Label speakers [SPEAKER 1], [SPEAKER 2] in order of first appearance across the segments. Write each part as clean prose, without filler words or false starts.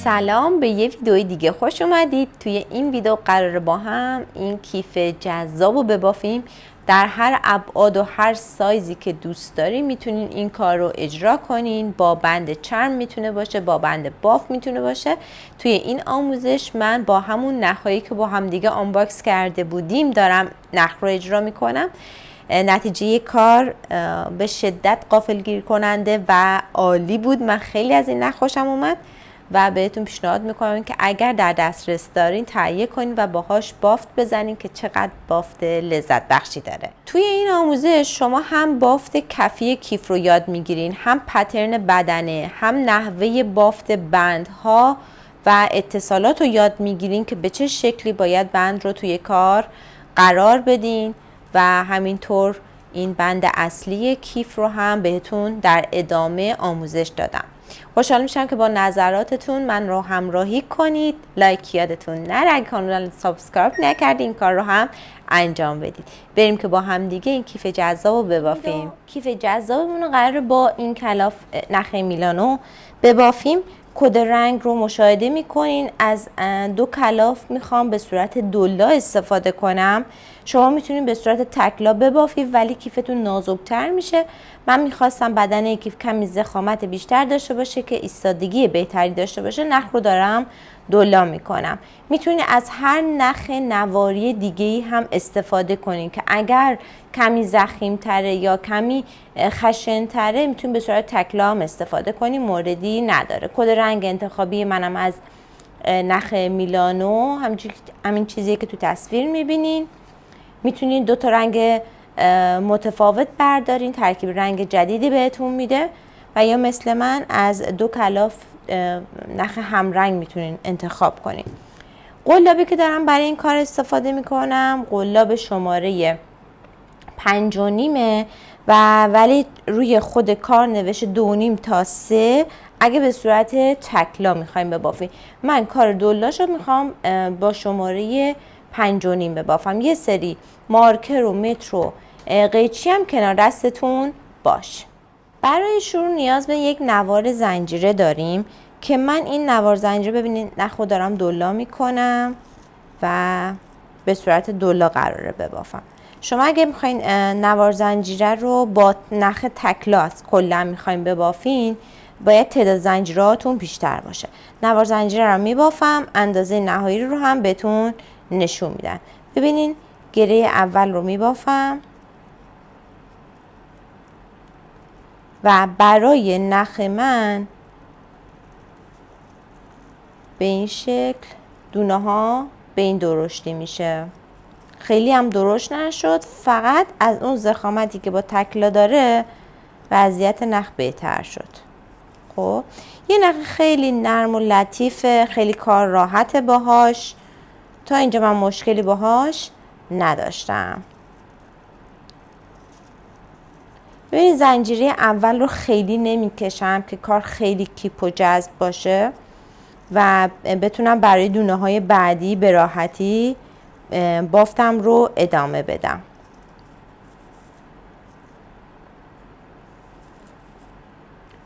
[SPEAKER 1] سلام، به یه ویدیوی دیگه خوش اومدید. توی این ویدیو قراره با هم این کیف جذاب رو ببافیم. در هر ابعاد و هر سایزی که دوست دارین میتونین این کار رو اجرا کنین. با بند چرم میتونه باشه، با بند باف میتونه باشه. توی این آموزش من با همون نخایی که با هم دیگه آنباکس کرده بودیم دارم نخ رو اجرا میکنم. نتیجه کار به شدت غافلگیر کننده و عالی بود. من خیلی از این نخ خوشم اومد و بهتون پیشنهاد میکنم که اگر در دسترس دارین تهیه کنین و باهاش بافت بزنین که چقدر بافت لذت بخشی داره. توی این آموزش شما هم بافت کفی کیف رو یاد میگیرین، هم پترن بدنه، هم نحوه بافت بندها و اتصالات رو یاد میگیرین که به چه شکلی باید بند رو توی کار قرار بدین و همینطور این بند اصلی کیف رو هم بهتون در ادامه آموزش دادم. خوشحال میشم که با نظراتتون من رو همراهی کنید. لایک یادتون نره، اگه کانال سابسکرایب نکردین این کار رو هم انجام بدید. بریم که با هم دیگه این کیف جذاب رو ببافیم. کیف جذابمون رو قراره با این کلاف نخ میلانو ببافیم. کد رنگ رو مشاهده میکنین. از 2 کلاف میخوام به صورت دولا استفاده کنم. شما میتونین به صورت تکلا ببافید ولی کیفتون نازکتر میشه. من میخواستم بدن کیف کمی ضخامت بیشتر داشته باشه که ایستادگی بهتری داشته باشه. نخ رو دارم دولا میکنم. میتونید از هر نخ نواری دیگه‌ای هم استفاده کنین که اگر کمی ضخیم‌تره یا کمی خشن‌تره میتونید به صورت تکلا هم استفاده کنین، موردی نداره. کد رنگ انتخابی منم از نخ میلانو، همین چیزیه که تو تصویر میبینین. میتونین 2 تا رنگ متفاوت بردارین، ترکیب رنگ جدیدی بهتون میده و یا مثل من از 2 کلاف نخ همرنگ میتونین انتخاب کنین. قلابی که دارم برای این کار استفاده میکنم قلاب شماره 5.5 و ولی روی خود کار نوشته 2.5 تا 3. اگه به صورت تکلا میخوایم ببافیم، من کار دولا رو میخوام با شماره 5.5 ببافم. یه سری مارکر و متر و قیچی هم کنار دستتون باش. برای شروع نیاز به یک نوار زنجیره داریم که من این نوار زنجیره ببینید نخو دارم دولا میکنم و به صورت دولا قراره ببافم. شما اگه میخواین نوار زنجیره رو با نخ تکلا کلا میخواین ببافین باید تعداد زنجیراتون بیشتر باشه. نوار زنجیره رو میبافم، اندازه نهایی رو هم بهتون نشون میدن. ببینین گره اول رو میبافم و برای نخ من به این شکل دونه ها به این درشتی میشه. خیلی هم درشت نشد، فقط از اون ضخامتی که با تکلا داره وضعیت نخ بهتر شد. خب یه نخ خیلی نرم و لطیفه، خیلی کار راحته باهاش. تا اینجا من مشکلی باهاش نداشتم. ببینید زنجیره اول رو خیلی نمیکشم که کار خیلی کیپ و جذب باشه و بتونم برای دونه های بعدی به راحتی بافتم رو ادامه بدم.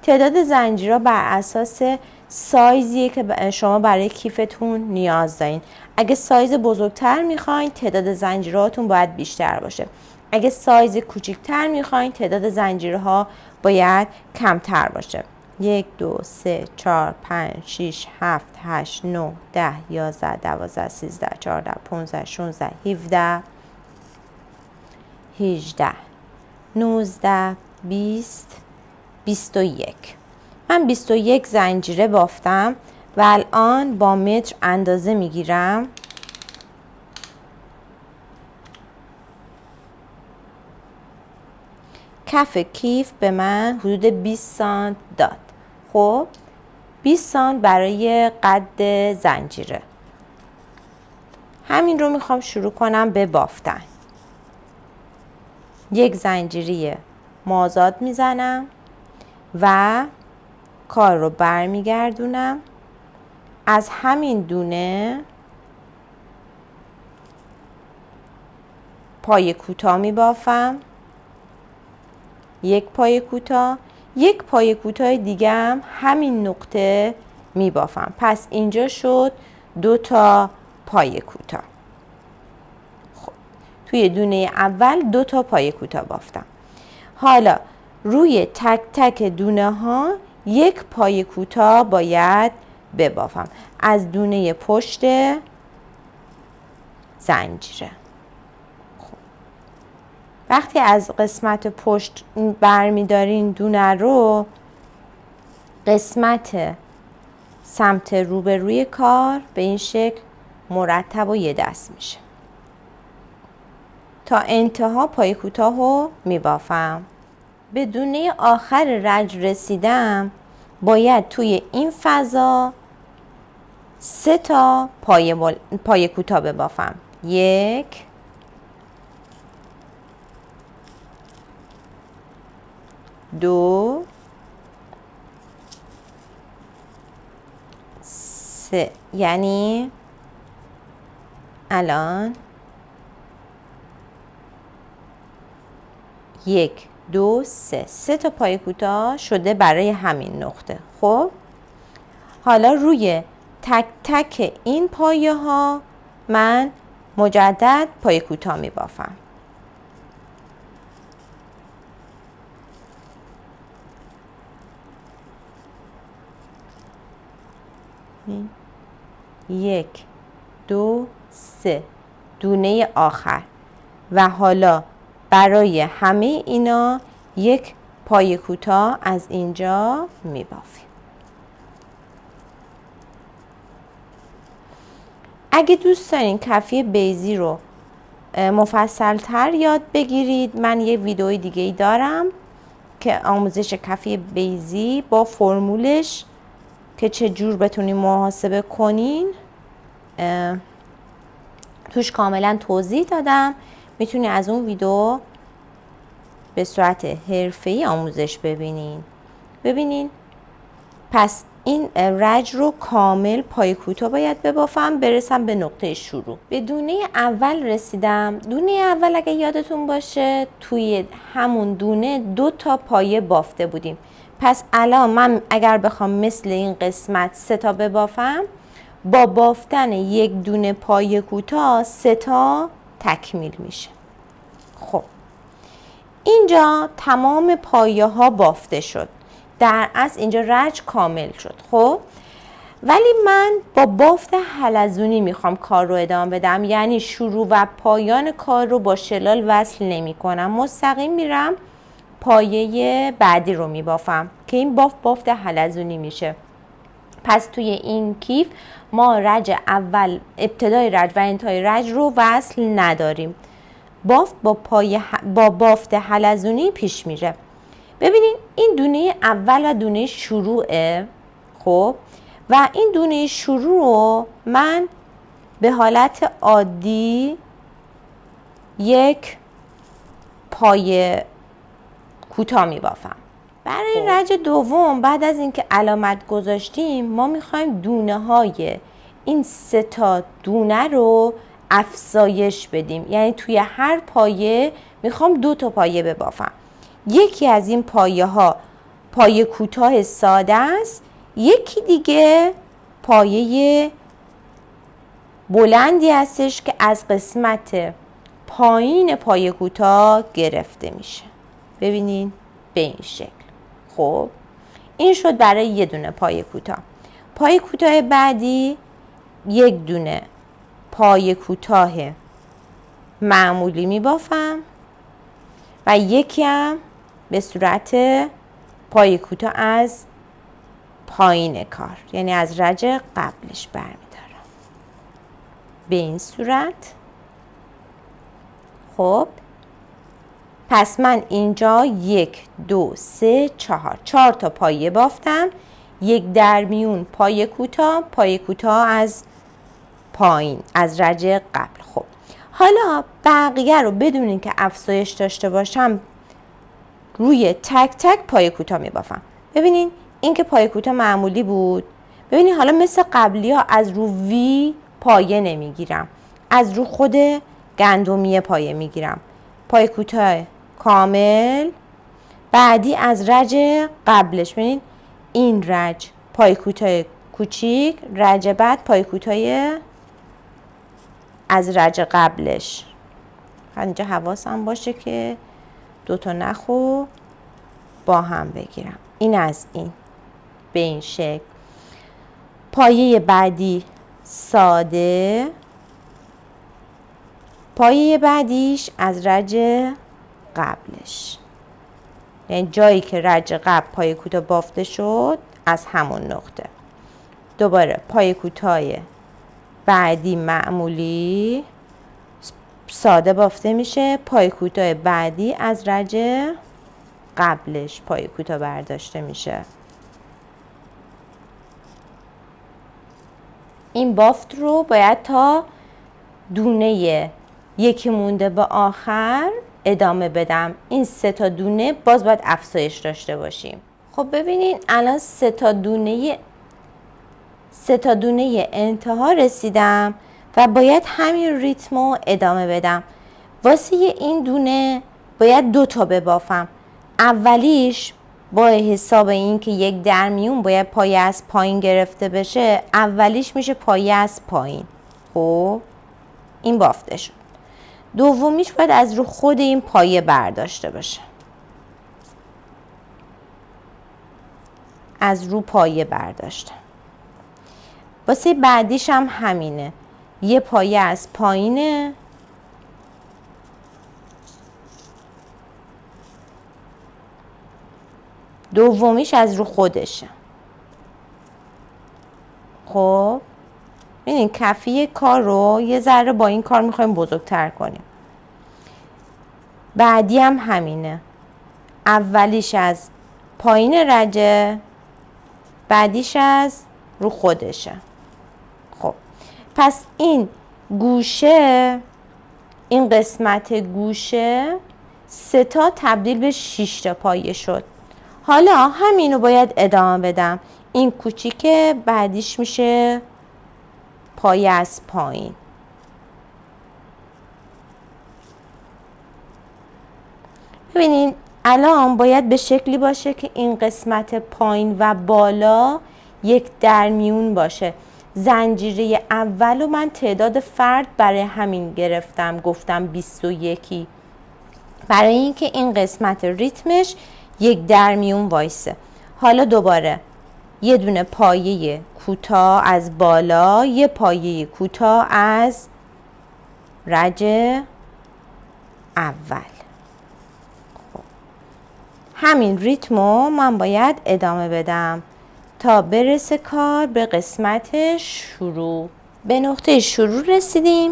[SPEAKER 1] تعداد زنجیرها بر اساس سایزیه که شما برای کیفتون نیاز دارین. اگه سایز بزرگتر میخواین تعداد زنجیرهاتون باید بیشتر باشه. اگه سایز کوچیکتر میخواین تعداد زنجیرها باید کمتر باشه. 1 2 3 4 5 6 7 8 9 10 11 12 13 14 15 16 17 18 19 20 21. من 21 زنجیره بافتم و الان با متر اندازه میگیرم. کف کیف به من حدود 20 سانت داد. خب 20 سانت برای قد زنجیره. همین رو میخوام شروع کنم به بافتن. یک زنجیره مازاد میزنم و کار رو برمیگردونم. از همین دونه پای کوتاه میبافم، یک پای کوتاه، یک پای کوتاه دیگه هم همین نقطه می بافم. پس اینجا شد 2 تا پای کوتاه. خب توی دونه اول 2 تا پای کوتاه بافتم. حالا روی تک تک دونه ها 1 پای کوتاه باید ببافم از دونه پشت زنجیره. خب. وقتی از قسمت پشت برمیدارین دونه رو، قسمت سمت روبروی کار به این شکل مرتب و یه دست میشه. تا انتها پای کوتاه رو میبافم. به دونه آخر رج رسیدم، باید توی این فضا 3 تا پای کوتاه ببافم. 1 2 3. یعنی الان 1 2 3 تا پای کوتاه شده برای همین نقطه. خب حالا روی تک تک این پایه ها من مجدد پای کوتاه می بافم. یک 2 3 دونه آخر و حالا برای همه اینا 1 پای کوتاه از اینجا می بافیم. اگه دوست دارین کفی بیضی رو مفصل تر یاد بگیرید، من یه ویدئوی دیگه ای دارم که آموزش کفی بیضی با فرمولش که چه جور بتونین محاسبه کنین توش کاملا توضیح دادم. میتونین از اون ویدیو به صورت حرفه‌ای آموزش ببینین. پس این رج رو کامل پای کوتاه باید ببافم برسم به نقطه شروع. به دونه اول رسیدم. دونه اول اگه یادتون باشه توی همون دونه 2 تا پایه بافته بودیم. پس الان من اگر بخوام مثل این قسمت 3 تا ببافم، با بافتن 1 دونه پایه کوتاه 3 تا تکمیل میشه. خب اینجا تمام پایه ها بافته شد. در اصل اینجا رج کامل شد. خب ولی من با بافت حلزونی میخوام کار رو ادامه بدم، یعنی شروع و پایان کار رو با شلال وصل نمی کنم، مستقیم میرم پایه بعدی رو میبافم که این بافت حلزونی میشه. پس توی این کیف ما رج اول، ابتدای رج و انتهای رج رو وصل نداریم. بافت با بافت حلزونی پیش میره. ببینین این دونه اول و دونه شروعه. خب و این دونه شروع رو من به حالت عادی 1 پایه کوتاه می بافم. برای رج دوم بعد از اینکه علامت گذاشتیم، ما میخوایم دونه های این 3 تا دونه رو افزایش بدیم، یعنی توی هر پایه میخوام 2 تا پایه ببافم. یکی از این پایه ها پایه کوتاه ساده است، یکی دیگه پایه بلندی هستش که از قسمت پایین پایه کوتاه گرفته میشه. ببینین به این شکل. خب این شد برای یه دونه پایه کوتاه. پایه کوتاه بعدی 1 دونه پایه کوتاه معمولی می بافم و یکی هم به صورت پایه کوتاه از پایین کار، یعنی از رج قبلش برمیدارم به این صورت. خب پس من اینجا 1 2 3 4 تا پایه بافتم. 1 در میون پایه کوتاه از پایین از رج قبل. خب حالا بقیه رو بدون اینکه افزایش داشته باشم روی تک تک پایه کوتاه می بافم. ببینین این که پایه کوتاه معمولی بود، ببینین حالا مثل قبلی ها از رو وی پایه نمیگیرم، از رو خود گندمیه پایه میگیرم. پایه کوتاه کامل بعدی از رج قبلش. ببینین این رج پایه کوتاه کوچیک، رج بعد پای کوتاه از رج قبلش. اینجا حواسم باشه که دوتا نخو با هم بگیرم. این از این به این شکل. پایه بعدی ساده، پایه بعدیش از رج قبلش، یعنی جایی که رج قبل پایه کوتاه بافته شد از همون نقطه. دوباره پایه کوتاه بعدی معمولی ساده بافته میشه، پایه کوتاه بعدی از رج قبلش پایه کوتاه برداشته میشه. این بافت رو باید تا دونه یکی مونده به آخر ادامه بدم. این 3 تا دونه باز باید افزایش داشته باشیم. خب ببینین الان 3 تا دونه انتها رسیدم و باید همین ریتم رو ادامه بدم. واسه این دونه باید 2 تا ببافم. اولیش با حساب این که یک درمیون باید پایه از پایین گرفته بشه، اولیش میشه پایه از پایین. خب این بافته شد. دومیش باید از رو خود این پایه برداشته بشه، از رو پایه برداشته. واسه بعدیش هم همینه، یه پایه از پایینه، دومیش از رو خودشه. خب ببینین کفی کار رو یه ذره با این کار میخوایم بزرگتر کنیم. بعدی هم همینه، اولیش از پایین رجه، بعدیش از رو خودشه. خب پس این گوشه، این قسمت گوشه 3 تا تبدیل به 6 تا پایه شد. حالا همینو باید ادامه بدم. این کوچیکه بعدیش میشه پایه از پایین. ببینین الان باید به شکلی باشه که این قسمت پایین و بالا یک درمیون باشه. زنجیره اول رو من تعداد فرد برای همین گرفتم، گفتم 21، برای اینکه این قسمت ریتمش یک درمیون وایسه. حالا دوباره یه دونه پایه کوتاه از بالا، یه پایه کوتاه از رج اول. همین ریتمو من باید ادامه بدم تا برسه کار به قسمت شروع. به نقطه شروع رسیدیم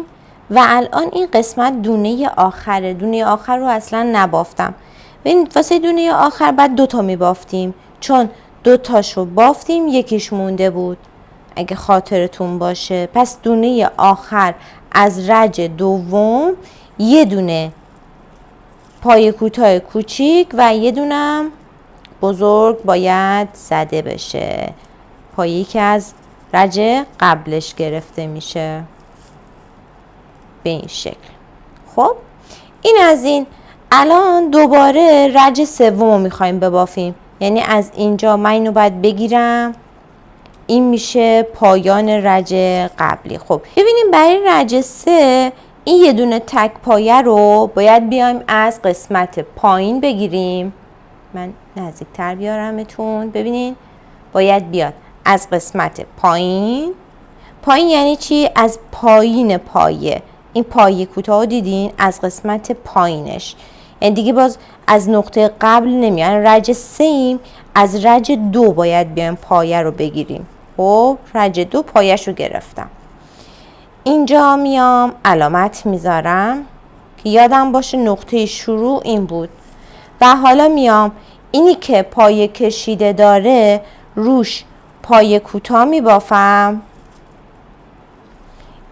[SPEAKER 1] و الان این قسمت دونه آخره. دونه آخر رو اصلا نبافتم. ببین واسه دونه آخر بعد 2 تا میبافتیم، چون 2 تاشو بافتیم یکیش مونده بود اگه خاطرتون باشه. پس دونه آخر از رج دوم یه دونه پایه کوتاه کوچیک و یه دونم بزرگ باید زده بشه، پایه‌ای که از رج قبلش گرفته میشه به این شکل. خب این از این. الان دوباره رج سوم رو میخوایم ببافیم، یعنی از اینجا من اینو باید بگیرم، این میشه پایان رج قبلی. خب ببینیم برای رج 3 این یه دونه تک پایه رو باید بیایم از قسمت پایین بگیریم. من نزدیکتر بیارمتون ببینین. باید بیاد از قسمت پایین. پایین یعنی چی؟ از پایین پایه. این پایه کوتاه دیدین؟ از قسمت پایینش. یعنی دیگه باز از نقطه قبل نمیان. رج 3 ایم، از رج 2 باید بیایم پایه رو بگیریم. خب رج 2 پایه‌شو گرفتم. اینجا میام علامت میذارم که یادم باشه نقطه شروع این بود و حالا میام اینی که پایه کشیده داره روش پایه کوتاه میبافم.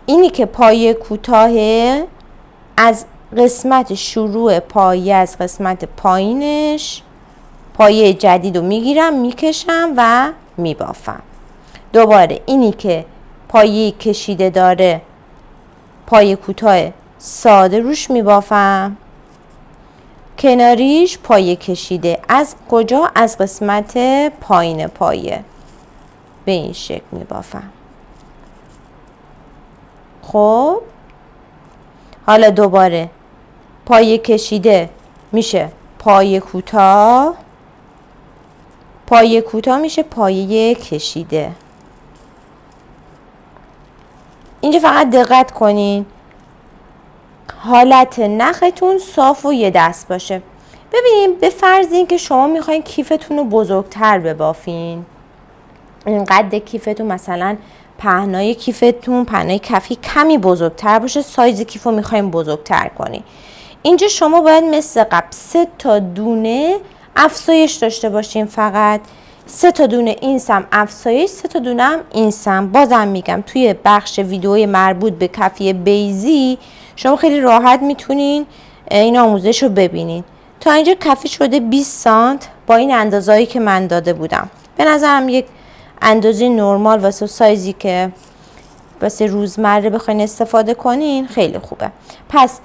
[SPEAKER 1] اینی که پایه کوتاهه از قسمت شروع پایه، از قسمت پایینش پایه جدید رو میگیرم میکشم و میبافم. دوباره اینی که پایه کشیده داره پایه کوتاه ساده روش میبافم، کناریش پایه کشیده. از کجا؟ از قسمت پایین پایه. به این شکل میبافم. خب حالا دوباره پایه کشیده میشه پایه کوتاه، پایه کوتاه میشه پایه کشیده. اینجا فقط دقت کنین حالت نختون صاف و یه دست باشه. ببینیم به فرض این که شما میخواین کیفتون رو بزرگتر ببافین، این قد کیفتون مثلا پهنای کیفتون، پهنای کفی کمی بزرگتر باشه، سایز کیف رو میخوایم بزرگتر کنی. اینجا شما باید مثل قبل 3 تا دونه افزایش داشته باشین، فقط 3 تا دونه این سم افزایش، 3 تا دونه هم این سم. بازم میگم توی بخش ویدئوی مربوط به کفی بیزی شما خیلی راحت میتونین این آموزش رو ببینین. تا اینجا کفی شده 20 سانت با این اندازه‌ای که من داده بودم. به نظرم یک اندازه نرمال واسه سایزی که واسه روزمره بخواین استفاده کنین خیلی خوبه. پس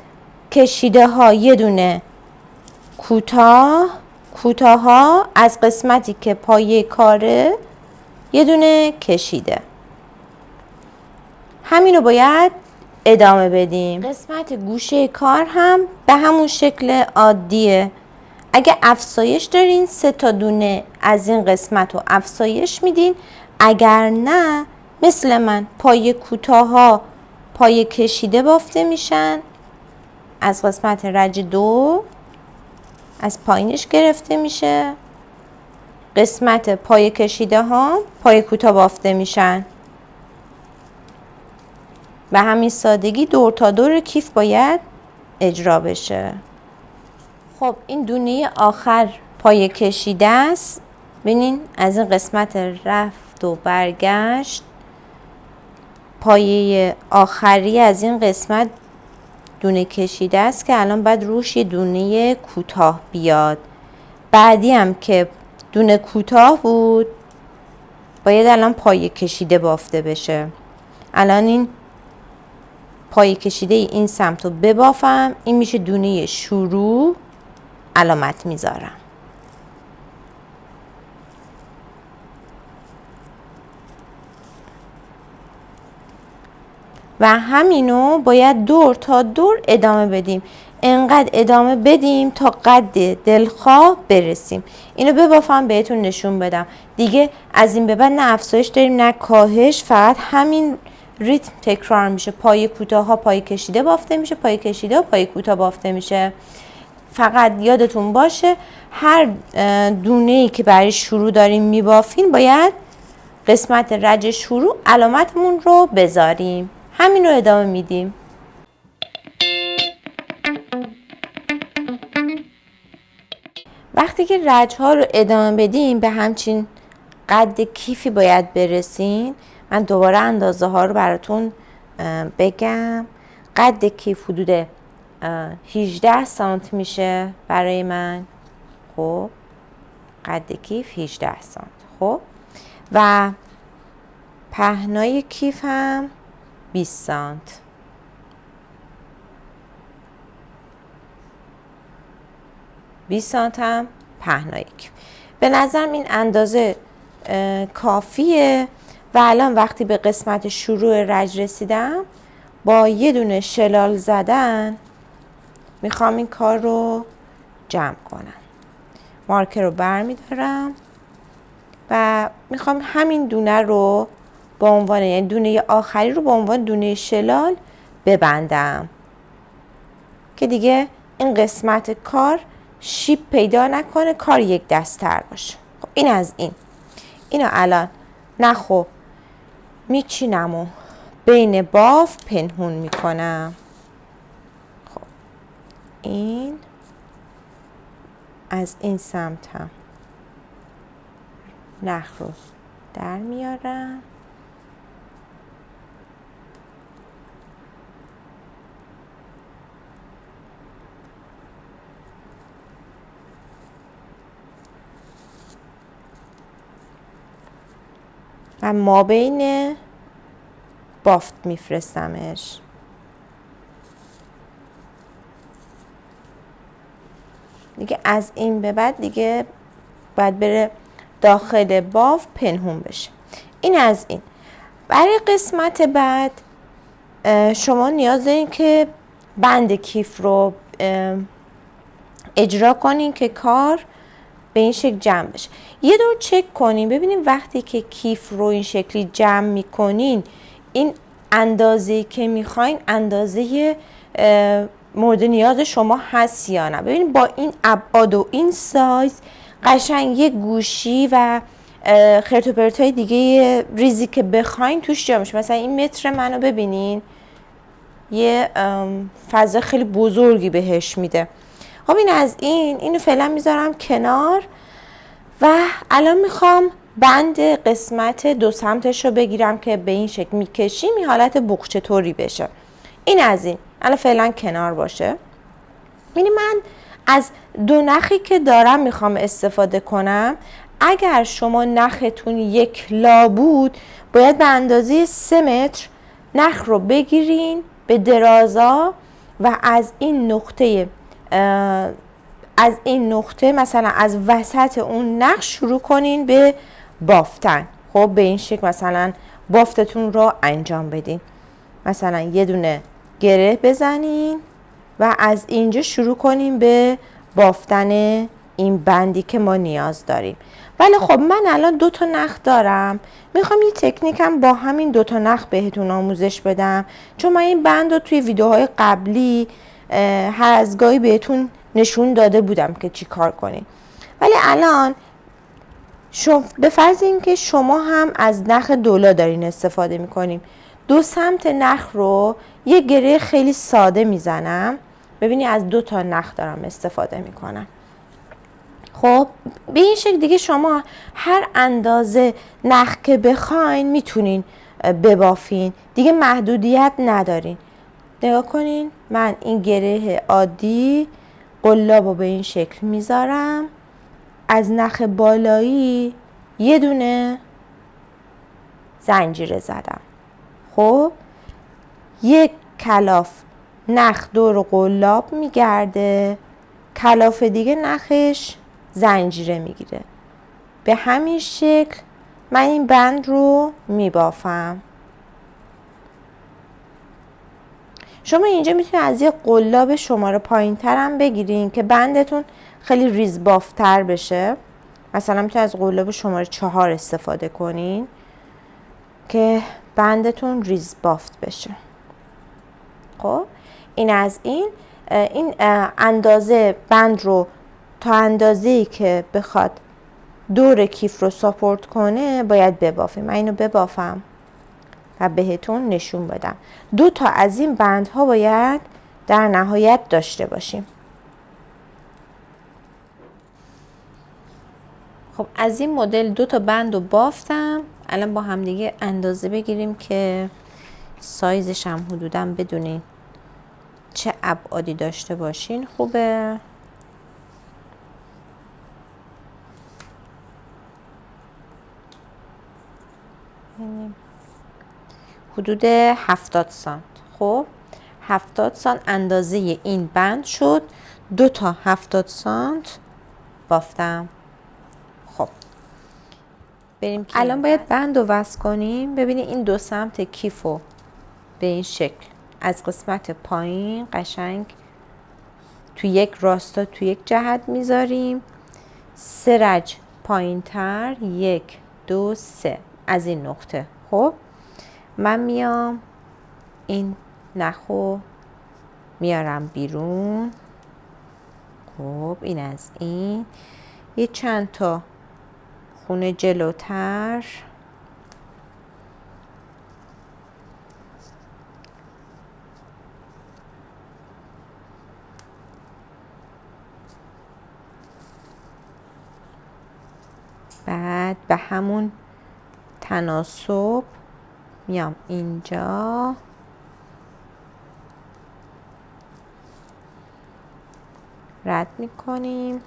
[SPEAKER 1] کشیده ها یه دونه کوتاه ها از قسمتی که پایه کاره یه دونه کشیده. همینو باید ادامه بدیم. قسمت گوشه کار هم به همون شکل عادیه. اگه افزایش دارین 3 تا دونه از این قسمت رو افزایش میدین، اگر نه مثل من پایه کوتاه ها پایه کشیده بافته میشن، از قسمت رج 2 از پایینش گرفته میشه، قسمت پایه کشیده ها پایه کوتاه بافته میشن. به همین سادگی دور تا دور کیف باید اجرا بشه. خب این دونه آخر پایه کشیده است. ببینین از این قسمت رفت و برگشت، پایه آخری از این قسمت دونه کشیده است که الان باید روش یه دونه کوتاه بیاد. بعدی هم که دونه کوتاه بود باید الان پایه کشیده بافته بشه. الان این پایه کشیده این سمت رو ببافم، این میشه دونه شروع، علامت میذارم. و همینو باید دور تا دور ادامه بدیم. انقدر ادامه بدیم تا قد دلخواه برسیم. اینو ببافم بهتون نشون بدم. دیگه از این به بعد نه افزایش داریم نه کاهش، فقط همین ریتم تکرار میشه. پایه کوتاه ها پایه کشیده بافته میشه، پایه کشیده و پایه کوتاه بافته میشه. فقط یادتون باشه هر دونه‌ای که برای شروع داریم میبافین باید قسمت رج شروع علامتمون رو بذاریم. همین رو ادامه میدیم. وقتی که رج ها رو ادامه بدیم به همچین قد کیفی باید برسین. من دوباره اندازه ها رو براتون بگم. قد کیف حدود 18 سانت میشه برای من. خب قد کیف 18 سانت. خب و پهنای کیف هم 20 سانت. هم پهنای کیف. به نظرم این اندازه کافیه. و الان وقتی به قسمت شروع رج رسیدم با یه دونه شلال زدن میخوام این کار رو جمع کنم. مارکر رو برمیدارم و میخوام همین دونه رو با عنوان، یعنی دونه آخری رو با عنوان دونه شلال ببندم که دیگه این قسمت کار شیب پیدا نکنه، کار یک دست‌تر باشه. خب این از اینو الان نخو میچینم و بین باف پنهون میکنم. خب این از این سمت هم نخ رو در میارم. و ما بین بافت میفرستمش. دیگه از این به بعد دیگه باید بره داخل باف پنهون بشه. این از این. برای قسمت بعد شما نیاز دارین که بند کیف رو اجرا کنین که کار به این شکل جمع بشه. یه دور چک کنین ببینین وقتی که کیف رو این شکلی جمع میکنین این اندازه‌ای که میخواین اندازه مورد نیاز شما هست یا نه. ببینید با این ابعاد و این سایز قشنگ یه گوشی و خرت و پرتای دیگه ریزی که بخواین توش جا میشه. مثلا این متر منو ببینین یه فضا خیلی بزرگی بهش میده. خب این از اینو فعلا میذارم کنار و الان میخوام بند قسمت دو سمتش رو بگیرم که به این شکل میکشیم این حالت بقچه طوری بشه. این از این الان فعلا کنار باشه. یعنی من از دو نخی که دارم میخوام استفاده کنم. اگر شما نختون یک لا بود باید به اندازه 3 متر نخ رو بگیرین به درازا و از این نقطه مثلا از وسط اون نخ شروع کنین به بافتن. خب به این شکل مثلا بافتتون رو انجام بدین. مثلا یه دونه گره بزنین و از اینجا شروع کنیم به بافتن این بندی که ما نیاز داریم. ولی خب من الان 2 تا نخ دارم، میخوام یه تکنیکم با همین 2 تا نخ بهتون آموزش بدم، چون من این بند رو توی ویدیوهای قبلی هر از گاهی بهتون نشون داده بودم که چی کار کنین. ولی الان به فرض اینکه شما هم از نخ دولا دارین استفاده میکنیم، 2 سمت نخ رو یه گره خیلی ساده میزنم. ببینی از 2 تا نخ دارم استفاده میکنم. خب به این شکل دیگه شما هر اندازه نخ که بخواین میتونین ببافین، دیگه محدودیت ندارین. نگاه کنین من این گره عادی قلاب رو به این شکل میذارم، از نخ بالایی یه دونه زنجیره زدم. خب یک کلاف نخ دور قلاب میگرده، کلاف دیگه نخش زنجیره میگیره. به همین شکل من این بند رو میبافم. شما اینجا میتونید از یه قلاب شماره پایین تر هم بگیرین که بندتون خیلی ریز بافتر بشه. مثلا میتونید از قلاب شماره 4 استفاده کنین که بندتون ریز بافت بشه. خب این از این اندازه بند رو تا اندازه‌ای که بخواد دور کیف رو ساپورت کنه باید ببافیم. من اینو ببافم و بهتون نشون بدم. 2 تا از این بندها باید در نهایت داشته باشیم. خب از این مدل 2 تا بند رو بافتم. الان با هم دیگه اندازه بگیریم که سایزش هم حدوداً بدونین چه ابعادی داشته باشین خوبه. حدود 70 سانت. خب 70 سانت اندازه این بند شد. 2 تا 70 سانت بافتم. خب بریم که الان باید بند رو وصل کنیم. ببینید این 2 سمت کیفو به این شکل از قسمت پایین قشنگ تو یک راستا تو یک جهت میذاریم. 3 رج پایین تر 1 2 3 از این نقطه. خب من میام این نخو میارم بیرون. خب این از این یه چند تا خونه جلوتر بعد به همون تناسب میام اینجا رد میکنیم.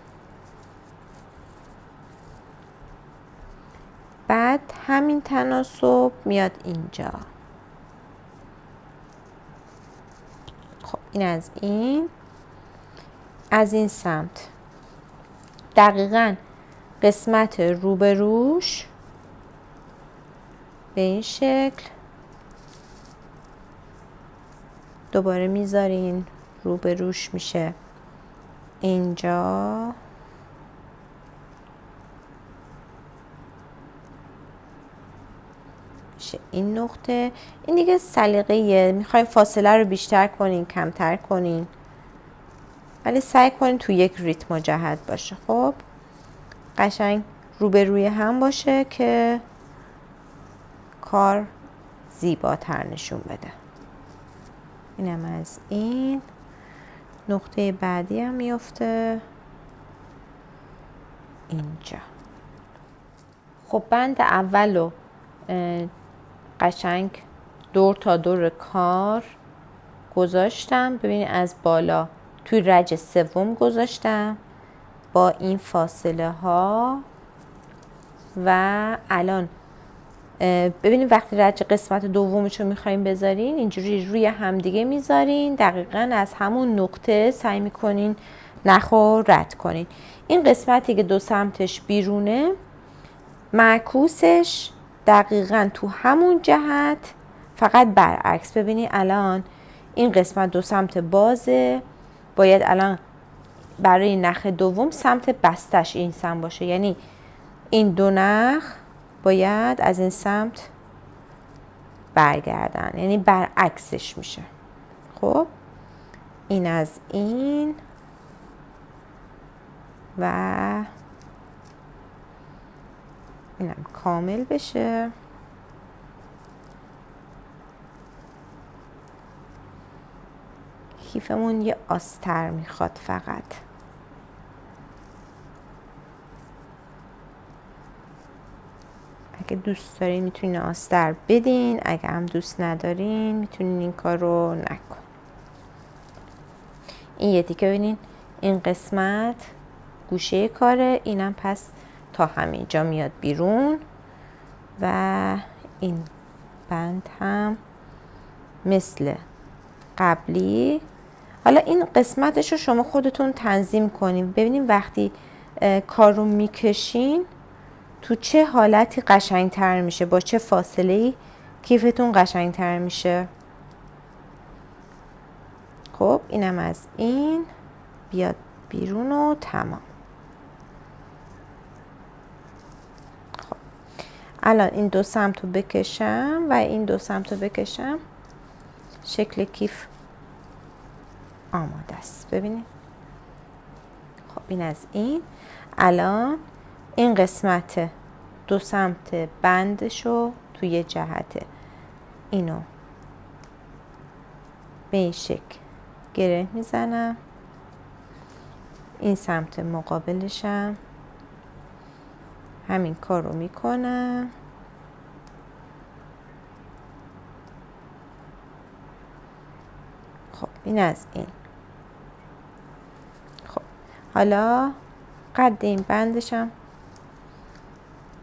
[SPEAKER 1] بعد همین تناسب میاد اینجا. خب این از این سمت دقیقاً قسمت روبروش به این شکل دوباره میذارین، رو به روش میشه اینجا. میشه این نقطه. این دیگه سلیقه‌ایه، میخواین فاصله رو بیشتر کنین کمتر کنین، ولی سعی کنین تو یک ریتم و جهت باشه. خب قشنگ روبروی هم باشه که کار زیباتر نشون بده. اینم از این. نقطه بعدی هم میفته اینجا. خب بند اول رو قشنگ دور تا دور کار گذاشتم. ببینید از بالا توی رج سوم گذاشتم با این فاصله ها و الان ببینید وقتی رج قسمت دومش رو میخوایم بذارین اینجوری روی همدیگه میذارین، دقیقاً از همون نقطه سعی میکنین نخ رو رد کنین. این قسمتی که دو سمتش بیرونه معکوسش دقیقاً تو همون جهت، فقط برعکس. ببینید الان این قسمت دو سمت بازه، باید الان برای نخ دوم سمت بستش این سمت باشه، یعنی این دو نخ باید از این سمت برگردن، یعنی برعکسش میشه. خب این از این و اینم کامل بشه. کیفمون یه آستر میخواد فقط. اگه دوست دارین میتونین آستر بدین، اگه هم دوست ندارین میتونین این کار رو نکن. این یه تیکه ببینین این قسمت گوشه کاره، اینم پس تا همینجا میاد بیرون و این بند هم مثل قبلی. حالا این قسمتش رو شما خودتون تنظیم کنین. ببینین وقتی کار رو میکشین تو چه حالتی قشنگتر میشه، با چه فاصله‌ای کیفتون قشنگتر میشه. خب اینم از این بیاد بیرون و تمام. خب الان این دو سمت رو بکشم و این دو سمت رو بکشم، شکل کیف آماده است. ببینید خب این از این. الان این قسمت دو سمت بندشو توی جهت اینو به این شکل گره میزنم، این سمت مقابلشم همین کار رو میکنم. خب این از این. خب حالا قد این بندشم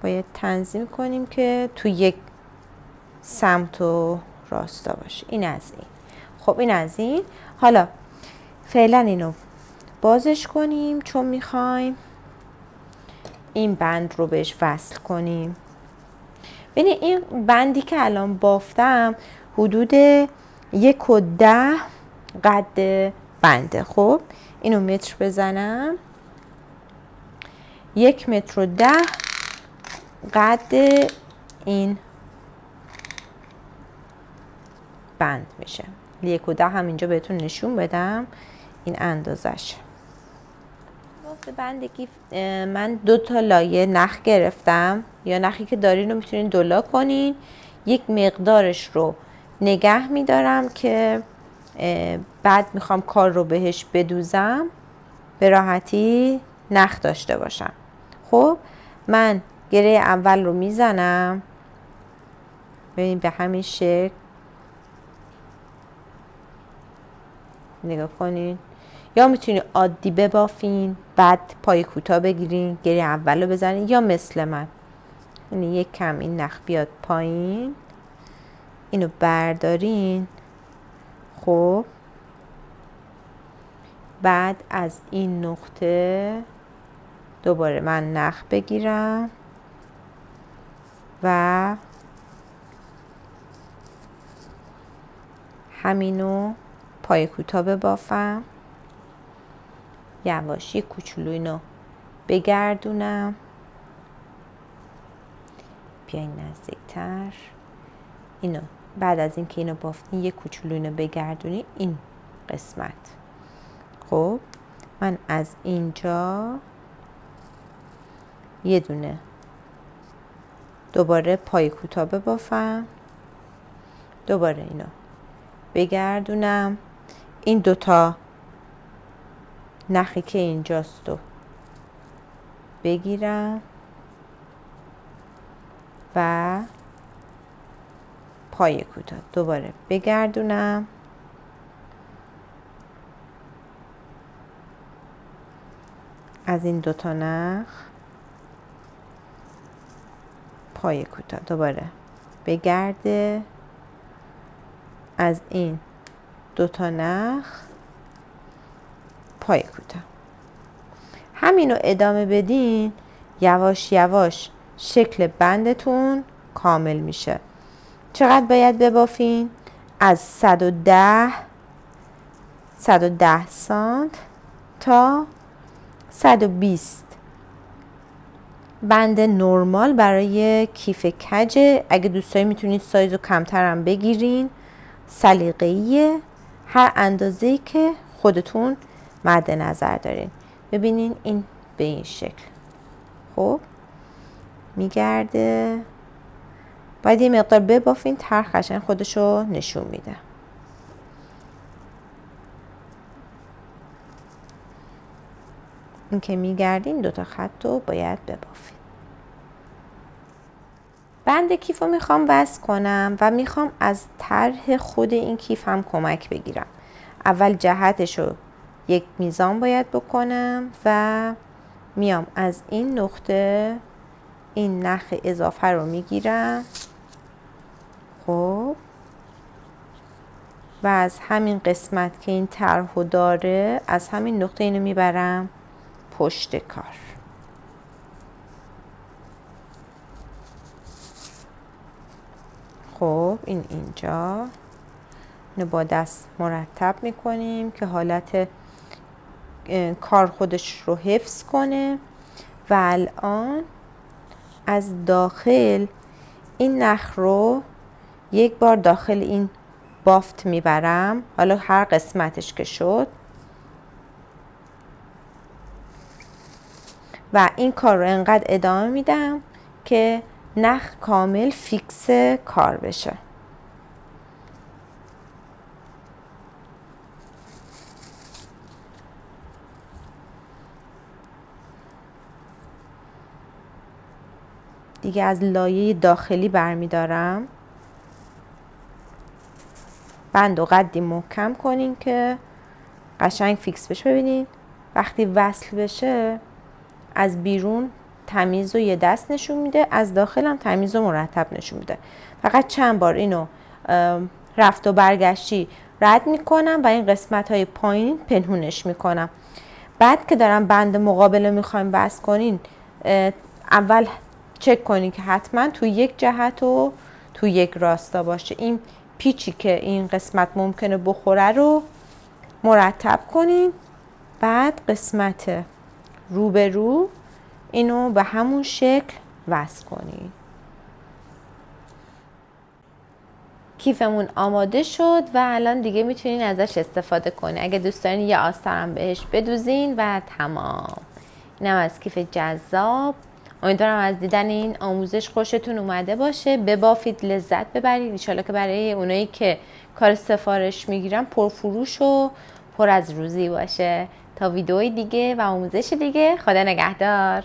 [SPEAKER 1] باید تنظیم کنیم که تو یک سمت و راستا باشه. این از این. خب این از این. حالا فعلا اینو بازش کنیم چون میخوایم این بند رو بهش وصل کنیم. ببینید این بندی که الان بافتم حدود 1.10 قد بنده. خب اینو متر بزنم، 1.10 متر قد این بند میشه. 1.10 همینجا بهتون نشون بدم این اندازش. واسه بند کیف من 2 تا لایه نخ گرفتم، یا نخی که دارین رو میتونین دولا کنین. یک مقدارش رو نگه میدارم که بعد میخوام کار رو بهش بدوزم به راحتی نخ داشته باشم. خب من گره اول رو میزنم، ببین به همین شکل نگاه کنین، یا میتونین عادی ببافین بعد پای کوتاه بگیرین گره اول رو بزنین، یا مثل من یعنی یک کم این نخ بیاد پایین اینو بردارین. خب بعد از این نقطه دوباره من نخ بگیرم و همینو پای کوتاه ببافم، یواشی کوچولو اینو بگردونم، بیاین نزدیکتر. اینو بعد از اینکه اینو بافتین یه کوچولو اینو بگردونی این قسمت. خب من از اینجا یه دونه دوباره پای کوتاه ببافم، دوباره اینو بگردونم، این دوتا نخی که اینجاست رو بگیرم و پای کوتاه دوباره بگردونم، از این دوتا نخ پای کوتاه دوباره بگرده، از این دوتا نخ پای کوتاه. همینو ادامه بدین، یواش یواش شکل بندتون کامل میشه. چقدر باید ببافین؟ از 110 سانت تا 120. بند نرمال برای کیف کجه. اگه دوست دارین میتونید سایزو کمتر هم بگیرین، سلیقه‌ایه، هر اندازه‌ای که خودتون مد نظر دارین. ببینین این به این شکل خب میگرده. باید یه مقدار ببافین، طرح قشنگ خودشو نشون میده. این که میگردین دوتا خط رو باید ببافین. بند کیف رو میخوام وصل کنم و میخوام از طرح خود این کیف هم کمک بگیرم. اول جهتش رو یک میزان باید بکنم و میام از این نقطه این نخ اضافه رو میگیرم. خب و از همین قسمت که این طرحو داره از همین نقطه اینو میبرم پشت کار. خب این اینجا اینو با دست مرتب میکنیم که حالت کار خودش رو حفظ کنه و الان از داخل این نخ رو یک بار داخل این بافت میبرم، حالا هر قسمتش که شد، و این کار رو انقدر ادامه میدم که نخ کامل فیکس کار بشه. دیگه از لایه داخلی برمیدارم. بند و قدی محکم کنین که قشنگ فیکس بشه. ببینید وقتی وصل بشه از بیرون تمیز و یه دست نشون میده، از داخل هم تمیز و مرتب نشون میده. فقط چند بار اینو رفت و برگشتی رد میکنم و این قسمت های پایین پنهونش میکنم. بعد که دارم بند مقابل رو میخوایم بست کنین، اول چک کنین که حتما تو یک جهت و تو یک راستا باشه. این پیچی که این قسمت ممکنه بخوره رو مرتب کنین. بعد قسمت رو به رو اینو به همون شکل وصل کنین. کیفمون آماده شد و الان دیگه میتونین ازش استفاده کنین. اگه دوست دارین یه آسترم بهش بدوزین و تمام. اینم از کیف جذاب. امیدوارم از دیدن این آموزش خوشتون اومده باشه. ببافید، لذت ببرید. ان شاءالله که برای اونایی که کار سفارش میگیرن پرفروش و پر از روزی باشه. تا ویدئوی دیگه و آموزش دیگه، خدا نگهدار.